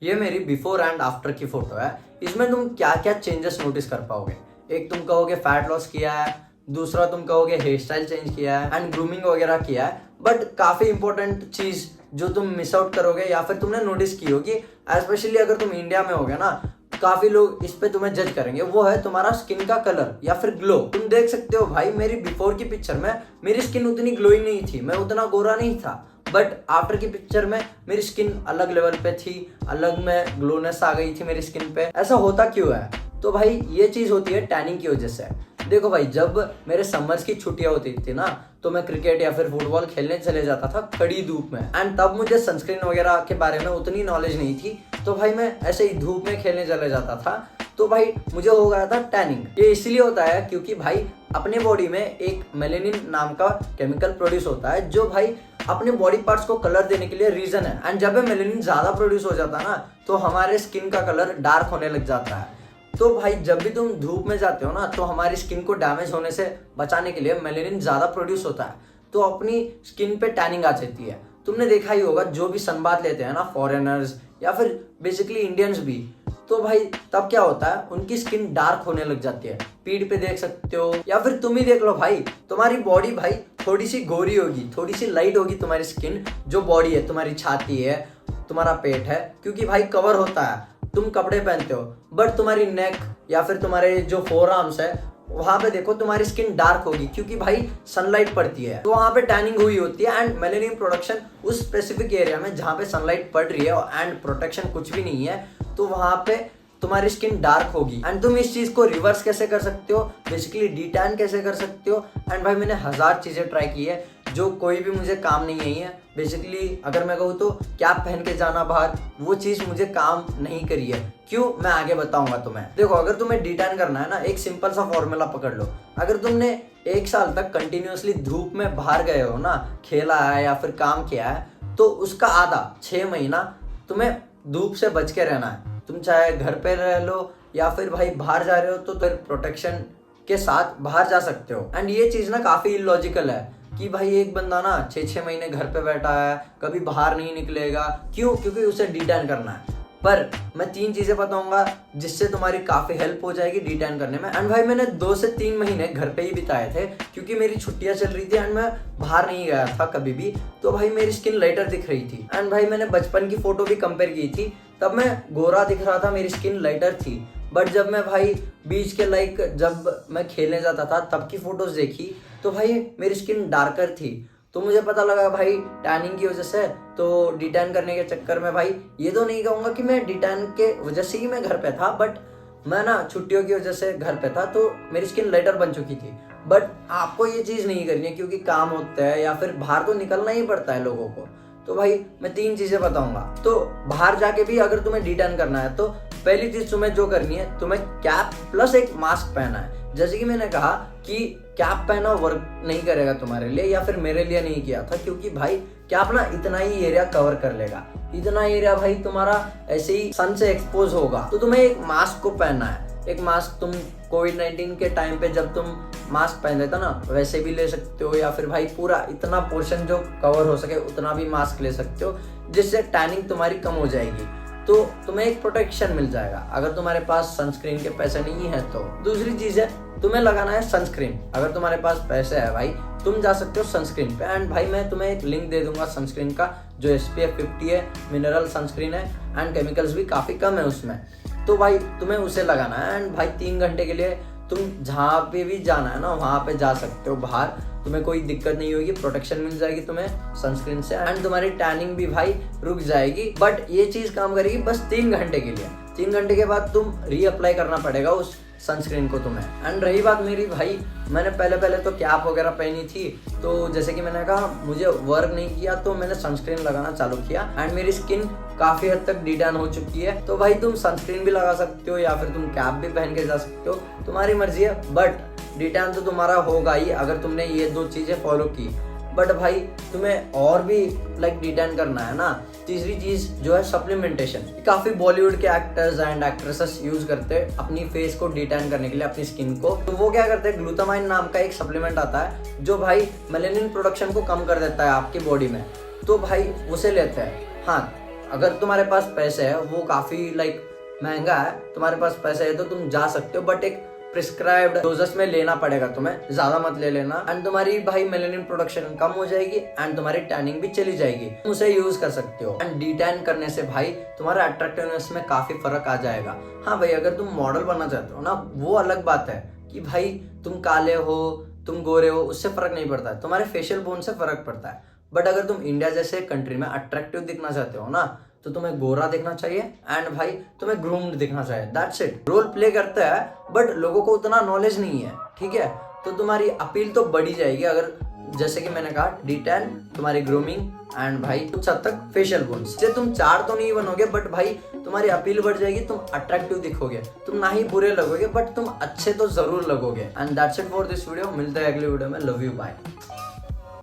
ये मेरी before and after की फोटो है। इसमें तुम क्या क्या चेंजेस नोटिस कर पाओगे। एक तुम कहोगे फैट लॉस किया है, दूसरा तुम कहोगे हेयर स्टाइल चेंज किया है एंड ग्रूमिंग वगैरह किया है। बट काफी इंपॉर्टेंट चीज जो तुम मिस आउट करोगे या फिर तुमने नोटिस की होगी, स्पेशली अगर तुम इंडिया में होगे ना, काफी लोग इस पे तुम्हें जज करेंगे, वो है तुम्हारा स्किन का कलर या फिर ग्लो। तुम देख सकते हो भाई, मेरी बिफोर की पिक्चर में मेरी स्किन उतनी ग्लोइंग नहीं थी, मैं उतना गोरा नहीं था। बट आफ्टर की पिक्चर में मेरी स्किन अलग लेवल पे थी, अलग में ग्लोनेस आ गई थी मेरी स्किन पे। ऐसा होता क्यों है? तो भाई ये चीज होती है टैनिंग की वजह से। देखो भाई, जब मेरे समर्स की छुट्टियां होती थी ना, तो मैं क्रिकेट या फिर फुटबॉल खेलने चले जाता था कड़ी धूप में। एंड तब मुझे सनस्क्रीन वगैरह के बारे में उतनी नॉलेज नहीं थी, तो भाई मैं ऐसे ही धूप में खेलने चले जाता था, तो भाई मुझे हो गया था टैनिंग। ये इसलिए होता है क्योंकि भाई अपने बॉडी में एक मेलेनिन नाम का केमिकल प्रोड्यूस होता है, जो भाई अपने बॉडी पार्ट्स को कलर देने के लिए रीजन है। एंड जब मेलेनिन ज्यादा प्रोड्यूस हो जाता है ना, तो हमारे स्किन का कलर डार्क होने लग जाता है। तो भाई जब भी तुम धूप में जाते हो ना, तो हमारी स्किन को डैमेज होने से बचाने के लिए मेलेनिन ज्यादा प्रोड्यूस होता है, तो अपनी स्किन पे टैनिंग आ जाती है। तुमने देखा ही होगा, जो भी सनबाथ लेते हैं ना फॉरेनर्स या फिर बेसिकली इंडियंस भी, तो भाई तब क्या होता है, उनकी स्किन डार्क होने लग जाती है। पीठ पे देख सकते हो, या फिर तुम ही देख लो भाई, तुम्हारी बॉडी भाई थोड़ी सी गोरी होगी, थोड़ी सी लाइट होगी तुम्हारी स्किन। जो बॉडी है, तुम्हारी छाती है, तुम्हारा पेट है, क्योंकि भाई कवर होता है, तुम कपड़े पहनते हो। बट तुम्हारी नेक या फिर तुम्हारे जो फोर आर्म्स है, वहां पे देखो तुम्हारी स्किन डार्क होगी, क्योंकि भाई सनलाइट पड़ती है, तो वहां पे टैनिंग हुई होती है। एंड मेलेनिन प्रोडक्शन उस स्पेसिफिक एरिया में जहां पे सनलाइट पड़ रही है एंड प्रोटेक्शन कुछ भी नहीं है, तो वहां पे तुम्हारी स्किन डार्क होगी। एंड तुम इस चीज को रिवर्स कैसे कर सकते हो, बेसिकली डिटैन कैसे कर सकते हो। एंड भाई मैंने 1000 चीजें ट्राई की है, जो कोई भी मुझे काम नहीं आई है। बेसिकली अगर मैं कहूँ तो कैप पहन के जाना बाहर, वो चीज मुझे काम नहीं करी है। क्यों, मैं आगे बताऊंगा तुम्हें। देखो, अगर तुम्हें डिटैन करना है ना, एक सिंपल सा फॉर्मूला पकड़ लो। अगर तुमने 1 साल तक कंटिन्यूअसली धूप में बाहर गए हो ना, खेला है या फिर काम किया है, तो उसका आधा 6 महीना तुम्हें धूप से बच के रहना है। तुम चाहे घर पे रह लो या फिर भाई बाहर जा रहे हो, तो फिर प्रोटेक्शन के साथ बाहर जा सकते हो। एंड ये चीज ना काफी इलॉजिकल है कि भाई एक बंदा ना 6-6 महीने घर पे बैठा है, कभी बाहर नहीं निकलेगा। क्यों? क्योंकि उसे डिटैन करना है। पर मैं 3 चीजें बताऊंगा जिससे तुम्हारी काफी हेल्प हो जाएगी डिटैन करने में। एंड भाई मैंने 2 से 3 महीने घर पे ही बिताए थे, क्योंकि मेरी छुट्टियां चल रही थी एंड मैं बाहर नहीं गया था कभी भी, तो भाई मेरी स्किन लाइटर दिख रही थी। एंड भाई मैंने बचपन की फोटो भी कंपेयर की थी, तब मैं गोरा दिख रहा था, मेरी स्किन लाइटर थी। बट जब मैं भाई बीच के जब मैं खेलने जाता था तब की फोटोज देखी, तो भाई मेरी स्किन डार्कर थी। तो मुझे पता लगा भाई टैनिंग की वजह से, तो डिटैन करने के चक्कर में भाई, ये तो नहीं कहूंगा कि मैं डिटैन के वजह से ही मैं घर पे था, बट मैं ना छुट्टियों की वजह से घर पे था, तो मेरी स्किन लाइटर बन चुकी थी। बट आपको ये चीज नहीं करनी है, क्योंकि काम होता है या फिर बाहर तो निकलना ही पड़ता है लोगों को। तो भाई मैं 3 चीजें बताऊंगा। तो बाहर जाके भी अगर तुम्हें डिटैन करना है, तो पहली चीज तुम्हें जो करनी है, तुम्हें कैप प्लस एक मास्क पहना है। जैसे कि मैंने कहा कि कैप पहना वर्क नहीं करेगा तुम्हारे लिए, या फिर मेरे लिए नहीं किया था, क्योंकि भाई कैप ना इतना ही एरिया कवर कर लेगा, इतना एरिया भाई तुम्हारा ऐसे ही सन से एक्सपोज होगा। तो तुम्हें एक मास्क को पहनना है। एक मास्क तुम कोविड-19 के टाइम पे जब तुम मास्क पहन लेता ना, वैसे भी ले सकते हो, या फिर भाई पूरा इतना पोर्शन जो कवर हो सके उतना भी मास्क ले सकते हो, जिससे टैनिंग तुम्हारी कम हो जाएगी, तो तुम्हें एक प्रोटेक्शन मिल जाएगा। अगर तुम्हारे पास सनस्क्रीन के पैसे नहीं है तो। दूसरी चीज है, तुम्हें लगाना है सनस्क्रीन। अगर तुम्हारे पास पैसे है भाई, तुम जा सकते हो सनस्क्रीन पे। एंड भाई मैं तुम्हें एक लिंक दे दूंगा सनस्क्रीन का, जो SPF 50 है, मिनरल सनस्क्रीन है एंड केमिकल्स भी काफी कम है उसमें, तो भाई तुम्हें उसे लगाना है। एंड भाई 3 घंटे के लिए तुम जहाँ पे भी जाना है ना, वहां पे जा सकते हो बाहर, तुम्हें कोई दिक्कत नहीं होगी, प्रोटेक्शन मिल जाएगी तुम्हें सनस्क्रीन से, एंड तुम्हारी टैनिंग भी भाई रुक जाएगी। बट ये चीज काम करेगी बस 3 घंटे के लिए। 3 घंटे के बाद तुम रीअप्लाई करना पड़ेगा उस सनस्क्रीन को तुम्हें। एंड रही बात मेरी, भाई मैंने पहले तो कैप वगैरह पहनी थी, तो जैसे कि मैंने कहा मुझे वर्क नहीं किया, तो मैंने सनस्क्रीन लगाना चालू किया एंड मेरी स्किन काफी हद तक डिटैन हो चुकी है। तो भाई तुम सनस्क्रीन भी लगा सकते हो या फिर तुम कैप भी पहन के जा सकते हो, तुम्हारी मर्जी है। बट डिटैन तो तुम्हारा होगा ही अगर तुमने ये 2 चीजें फॉलो की। बट भाई तुम्हें और भी डिटैन करना है ना, तीसरी चीज जो है सप्लीमेंटेशन। काफी बॉलीवुड के एक्टर्स एंड एक्ट्रेसेस यूज करते हैं अपनी फेस को डिटैन करने के लिए, अपनी स्किन को। तो वो क्या करते हैं, ग्लूटामाइन नाम का एक सप्लीमेंट आता है, जो भाई मेलेनिन प्रोडक्शन को कम कर देता है आपकी बॉडी में, तो भाई उसे लेते हैं। हाँ, अगर तुम्हारे पास पैसे है, वो काफी लाइक महंगा है, तुम्हारे पास पैसे है तो तुम जा सकते हो, बट एक प्रिस्क्राइब्ड डोजेस में लेना पड़ेगा तुम्हें, ज्यादा मत ले लेना। एंड तुम्हारी भाई मेलेनिन प्रोडक्शन कम हो जाएगी एंड तुम्हारी टैनिंग भी चली जाएगी, तुम उसे यूज कर सकते हो। एंड डी टैन करने से भाई तुम्हारा अट्रैक्टिवनेस में काफी फर्क आ जाएगा। हाँ भाई, अगर तुम मॉडल बनना चाहते हो ना, वो अलग बात है कि भाई तुम काले हो, तुम गोरे हो, उससे फर्क नहीं पड़ता है, तुम्हारे फेशियल बोन से फर्क पड़ता है। बट अगर तुम इंडिया जैसे कंट्री में अट्रैक्टिव दिखना चाहते हो ना, तो तुम्हें गोरा दिखना चाहिए एंड भाई तुम्हें ग्रूम्ड दिखना चाहिए, दैट्स इट। रोल प्ले करता है बट लोगों को उतना नॉलेज नहीं है, ठीक है। तो तुम्हारी अपील तो बढ़ी जाएगी अगर, जैसे कि मैंने कहा, डिटेन, तुम्हारी ग्रूमिंग एंड भाई कुछ हद तक फेशियल बोन्स से तुम 4 तो नहीं बनोगे, बट भाई तुम्हारी अपील बढ़ जाएगी, तुम अट्रैक्टिव दिखोगे, तुम ना ही बुरे लगोगे बट तुम अच्छे तो जरूर लगोगे। And that's it for this video. मिलते हैं अगली वीडियो में। Love you, bye.